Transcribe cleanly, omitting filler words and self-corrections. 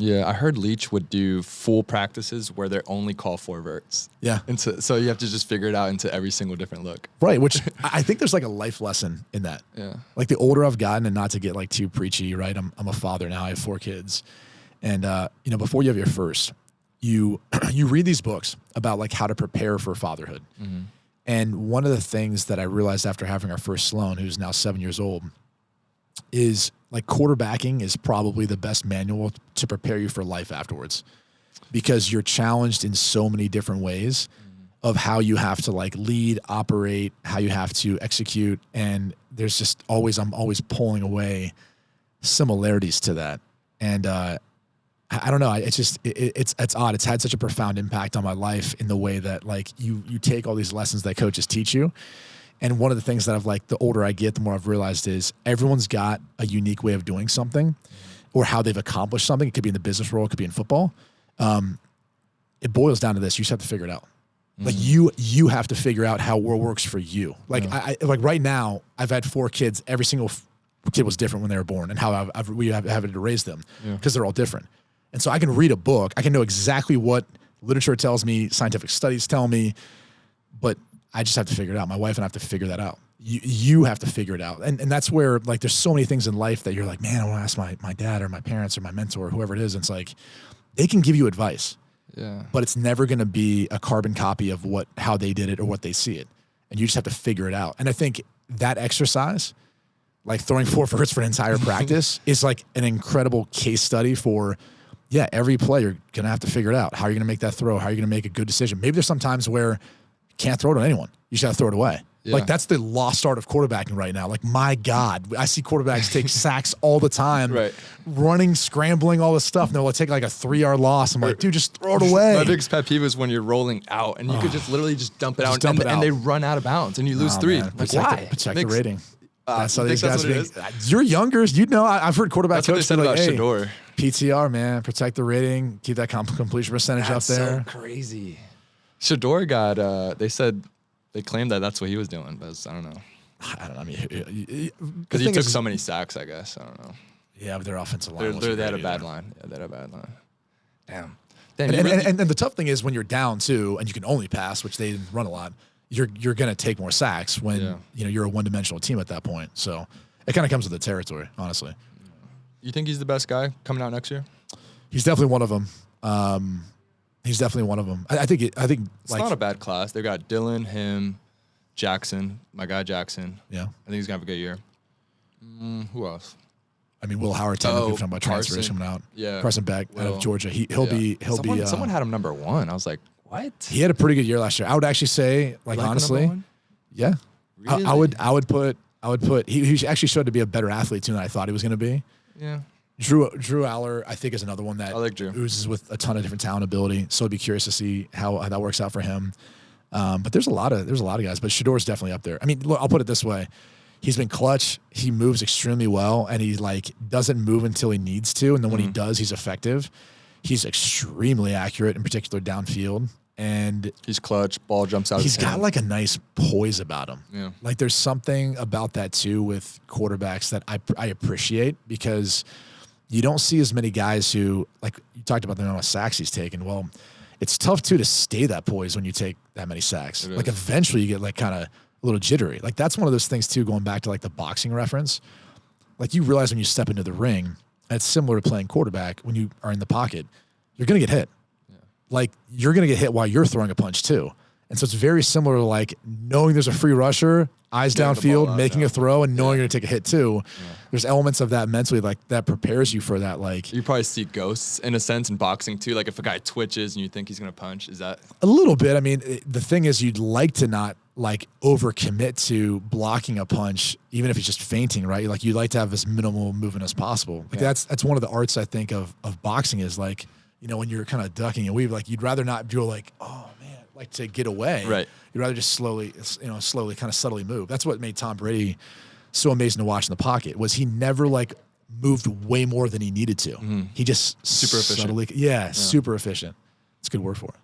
Yeah, I heard Leach would do full practices where they only call 4 verts. Yeah. And so you have to just figure it out into every single different look. Right, which I think there's like a life lesson in that. Yeah. Like the older I've gotten, and not to get like too preachy, right? I'm a father now. I have 4 kids. And, before you have your first, you read these books about like how to prepare for fatherhood. Mm-hmm. And one of the things that I realized after having our first Sloan, who's now 7 years old, is like quarterbacking is probably the best manual to prepare you for life afterwards, because you're challenged in so many different ways of how you have to like lead, operate, how you have to execute. And there's just I'm always pulling away similarities to that. And, I don't know. It's odd. It's had such a profound impact on my life in the way that like you take all these lessons that coaches teach you. And one of the things that I've like, the older I get, the more I've realized is everyone's got a unique way of doing something or how they've accomplished something. It could be in the business world, it could be in football. It boils down to this. You just have to figure it out. Like you have to figure out how it works for you. Like I like right now, I've had 4 kids. Every single kid was different when they were born, and how we have to raise them because they're all different. And so I can read a book. I can know exactly what literature tells me, scientific studies tell me, but I just have to figure it out. My wife and I have to figure that out. You have to figure it out. And that's where like there's so many things in life that you're like, man, I want to ask my dad or my parents or my mentor or whoever it is. And it's like they can give you advice. Yeah. But it's never going to be a carbon copy of how they did it or what they see it. And you just have to figure it out. And I think that exercise, like throwing 4 verts for an entire practice, is like an incredible case study for, every play you're going to have to figure it out. How are you going to make that throw? How are you going to make a good decision? Maybe there's some times where you can't throw it to anyone. You just got to throw it away. Yeah. Like that's the lost art of quarterbacking right now. Like, my God, I see quarterbacks take sacks all the time, right? Running, scrambling, all this stuff. And they'll take like a 3-yard loss. I'm like, dude, just throw it away. My biggest pet peeve is when you're rolling out and you could just literally just dump it out, and they run out of bounds and you lose 3. Man. Like, why? Protect the rating. That's how these guys being. You're younger. You'd know. I've heard quarterback coaches say like, about Shedeur. PTR, man, protect the rating, keep that completion percentage up there. So crazy. Shedeur got. They claimed that's what he was doing, but I don't know. I mean, because he took so many sacks. I guess I don't know. Yeah, but their offensive line. They had a bad line. Yeah, they had a bad line. Damn. And the tough thing is when you're down too, and you can only pass, which they didn't run a lot. You're gonna take more sacks when you're a one-dimensional team at that point. So it kind of comes with the territory, honestly. You think he's the best guy coming out next year? He's definitely one of them. He's definitely one of them. I think it's not a bad class. They got Dylan, him, Jackson, my guy Jackson. Yeah, I think he's gonna have a good year. Who else? I mean, Will Howard. Talking about transfers coming out. Yeah, Carson Beck out of Georgia. He'll be. Someone had him number 1. I was like, what? He had a pretty good year last year. I would actually say, like honestly, yeah. Really? I would put. He actually showed to be a better athlete too than I thought he was going to be. Yeah. Drew Aller, I think, is another one that I like Drew. Oozes with a ton of different talent ability. So I'd be curious to see how that works out for him. But there's a lot of guys, but Shedeur's definitely up there. I mean, look, I'll put it this way. He's been clutch. He moves extremely well, and he like doesn't move until he needs to. And then when he does, he's effective. He's extremely accurate, in particular downfield. And he's clutch. Ball jumps out. He's got like a nice poise about him. Yeah. Like there's something about that too with quarterbacks that I appreciate, because you don't see as many guys who, like you talked about the amount of sacks he's taken. Well, it's tough too to stay that poise when you take that many sacks. Like eventually you get like kind of a little jittery. Like that's one of those things too, going back to like the boxing reference. Like you realize when you step into the ring, and it's similar to playing quarterback, when you are in the pocket, you're going to get hit. Yeah. Like you're going to get hit while you're throwing a punch too. And so it's very similar to like knowing there's a free rusher, eyes downfield, making a throw, and knowing you're going to take a hit too. Yeah. There's elements of that mentally like that prepares you for that. Like you probably see ghosts in a sense in boxing too. Like if a guy twitches and you think he's going to punch, is that a little bit? I mean, the thing is you'd like to not like overcommit to blocking a punch, even if he's just fainting, right? Like you'd like to have as minimal movement as possible. Like that's one of the arts I think of boxing is like, you know, when you're kind of ducking and weave, like you'd rather not do like, oh man, like to get away. Right. You'd rather just slowly kind of subtly move. That's what made Tom Brady so amazing to watch in the pocket, was he never like moved way more than he needed to. He just super efficient. Super efficient. It's a good word for it.